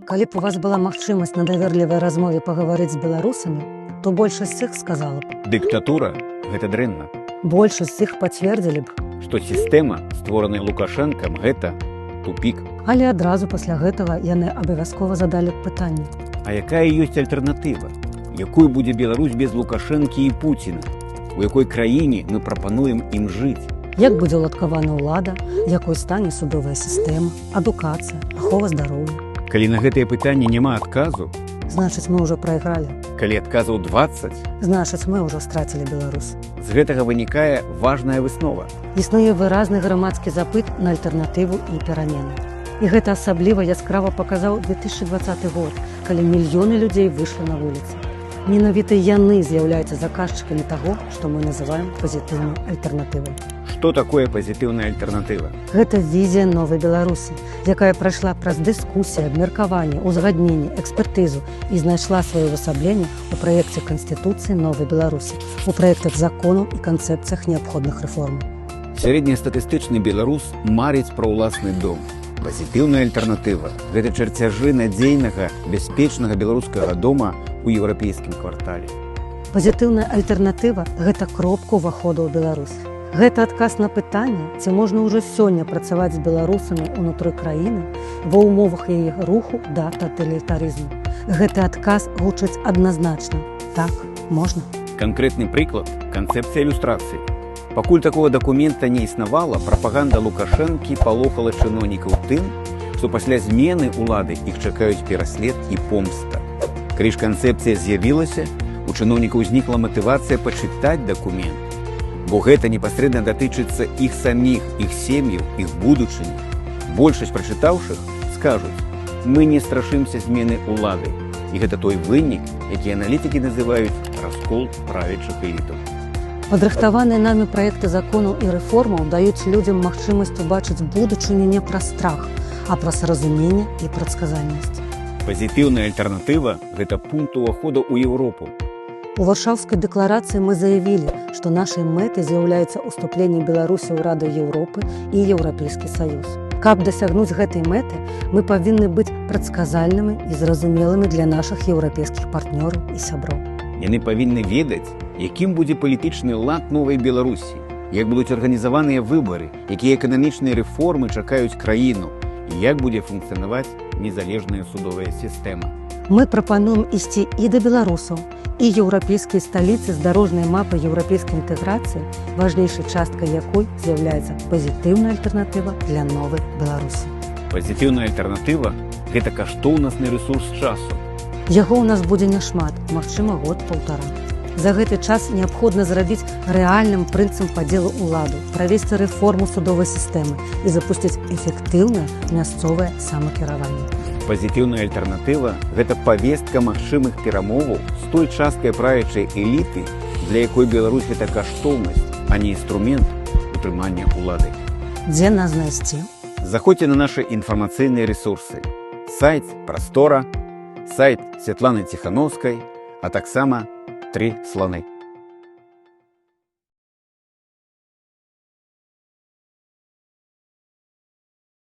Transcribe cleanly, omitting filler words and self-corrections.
Калі б у вас была магчымасць на даверлівай размове пагаварыць з беларусамі, то большасць з іх сказала б. Дыктатура – гэта дрэнна. Большасць з іх пацвердзілі б. Што сістэма, створаная Лукашэнкам, гэта тупік. Але адразу пасля гэтага яны абавязкова задалі б пытанне. А якая ёсць альтэрнатыва? Якой будзе Беларусь без Лукашэнкі і Пуціна? У якой краіне мы прапануем ім жыць? Як будзе ўладкавана ўлада, якой стане судовая сістэма, адукацыя, ахова здароўя? Калі на гэтыя пытанні няма адказу, значыць, мы ўжо прайгралі. калі адказаў 20, значыць, мы ўжо страцілі Беларусь. з гэтага вынікае важная выснова. Існуе выразны грамадскі запыт на альтэрнатыву і перамены. І гэта асабліва яскрава паказаў 2020 год, калі мільёны людзей выйшлі на вуліцы. Менавіта яны з'яўляюцца заказчыкамі таго, што мы называем пазітыўнай альтэрнатывай. Што такое пазітыўная альтэрнатыва? Гэта візія новай Беларусі, якая прайшла праз дыскусіі, абмеркаванне, узгадненне, экспертызу і знайшла сваё увасабленне ў праекце Канстытуцыі новай Беларусі, у праектах законаў і канцэпцыях неабходных рэформаў. Сярэднестатыстычны беларус марыць пра ўласны дом. Пазітыўная альтэрнатыва – гэта чарцяжы надзейнага, бяспечнага беларускага дома у еўрапейскім квартале. Пазітыўная альтэрнатыва – гэта кропка ўваходу ў Беларусь. Гэта адказ на пытанне, ці можна ўжо сёння працаваць з беларусамі ўнутры краіны ва ўмовах яе руху да таталітарызму. Гэты адказ гучыць адназначна. Так, можна. Канкрэтны прыклад – канцэпцыя ілюстрацыі. Пакуль такого дакумента не існавала, прапаганда Лукашэнкі палохала чыноўнікаў тым, што пасля змены ўлады іх чакаюць пераслед і помста. Калі ж канцэпцыя з'явілася, у чыноўнікаў узнікла матывацыя пачытаць дакумент, бо гэта непасрэдна датычыцца іх саміх, іх сем'яў, іх будучыні. Большасць прачытаўшых скажуць: мы не страшымся змены ўлады. І гэта той вынік, які аналітыкі называюць раскол правячых элітаў. Падрыхтаваныя намі праекты законаў і рэформаў даюць людзям магчымасць убачыць будучыню не праз страх, а праз разуменне і прадказальнасць. Пазітыўная альтэрнатыва – гэта пункт уваходу ў Еўропу. У Варшаўскай дэкларацыі мы заявілі, што нашай мэтай з'яўляецца ўступленне Беларусі ў Раду Еўропы і Еўрапейскі Саюз. Каб дасягнуць гэтай мэты, мы павінны быць прадказальнымі і зразумелымі для нашых еўрапейскіх партнёраў і сяброў. Яны павінны ведаць, якім будзе палітычны лад новай Беларусі, як будуць арганізаваныя выбары, якія эканамічныя рэформы чакаюць краіну і як будзе функцыянаваць незалежная судовая сістэма. Мы прапануем ісці і да беларусаў, і еўрапейскія сталіцы з дарожнай мапы еўрапейскай інтэграцыі, важнейшай часткай якой з'яўляецца пазітыўная альтэрнатыва для новай Беларусі. Пазітыўная альтэрнатыва – гэта каштоўнасны рэсурс часу. Яго ў нас будзе няшмат, магчыма, год-паўтара. За гэты час неабходна зрабіць рэальным прынцып падзелу ўладу, правесці рэформу судовай сістэмы і запусціць эфектыўнае мясцовае самакіраванне. Пазітыўная альтэрнатыва – гэта павестка магчымых перамоваў з той часткай правячай эліты, для якой Беларусь – гэта каштоўнасць, а не інструмент утрымання ўлады. Дзе нас знайсці? Заходзьце на нашы інфармацыйныя рэсурсы. Сайт «Прастора», сайт Святланы Ціхановскай, а таксама «3 сланы».